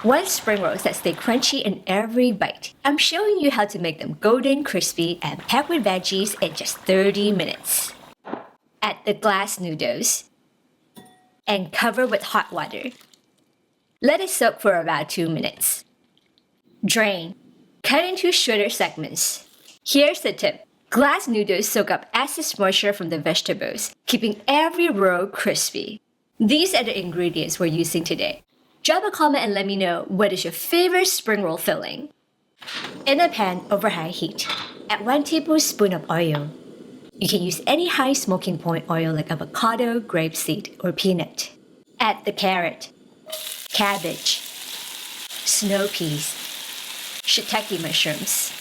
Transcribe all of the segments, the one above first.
Want spring rolls that stay crunchy in every bite? I'm showing you how to make them golden, crispy, and packed with veggies in just 30 minutes. Add the glass noodles and cover with hot water. Let it soak for about 2 minutes. Drain. Cut into shorter segments. Here's the tip. Glass noodles soak up excess moisture from the vegetables, keeping every roll crispy. These are the ingredients we're using today. Drop a comment and let me know what is your favorite spring roll filling. In a pan over high heat, add 1 tablespoon of oil. You can use any high smoking point oil like avocado, grapeseed, or peanut. Add the carrot, cabbage, snow peas, shitake mushrooms.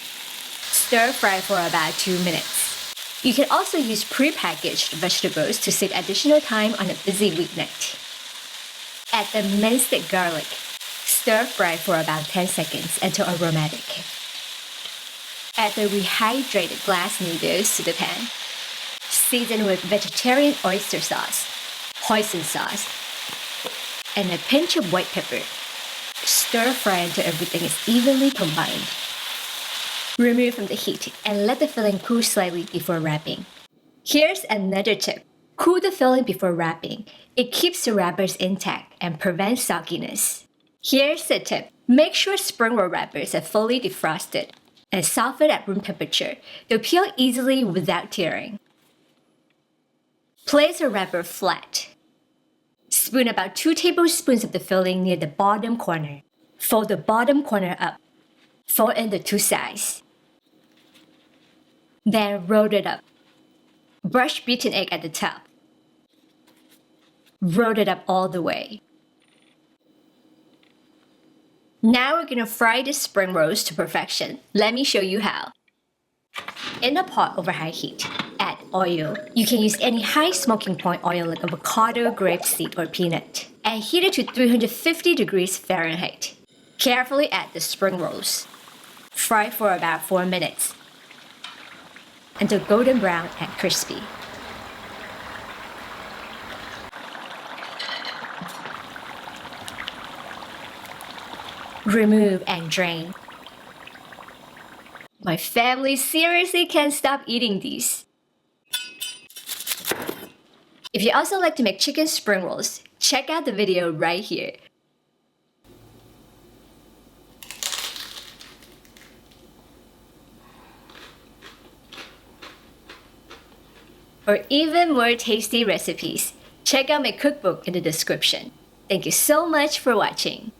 Stir fry for about 2 minutes. You can also use pre-packaged vegetables to save additional time on a busy weeknight. Add the minced garlic. Stir fry for about 10 seconds until aromatic. Add the rehydrated glass noodles to the pan. Season with vegetarian oyster sauce, hoisin sauce, and a pinch of white pepper. Stir fry until everything is evenly combined. Remove from the heat and let the filling cool slightly before wrapping. Here's another tip. Cool the filling before wrapping. It keeps the wrappers intact and prevents sogginess. Here's the tip. Make sure spring roll wrappers are fully defrosted and softened at room temperature. They'll peel easily without tearing. Place a wrapper flat. Spoon about 2 tablespoons of the filling near the bottom corner. Fold the bottom corner up. Fold in the 2 sides. Then roll it up. Brush beaten egg at the top. Roll it up all the way. Now we're gonna fry the spring rolls to perfection. Let me show you how. In a pot over high heat, add oil. You can use any high smoking point oil like avocado, grapeseed, or peanut. And heat it to 350 degrees Fahrenheit. Carefully add the spring rolls. Fry for about 4 minutes until golden brown and crispy. Remove and drain. My family seriously can't stop eating these. If you also like to make chicken spring rolls, check out the video right here. For even more tasty recipes, check out my cookbook in the description. Thank you so much for watching.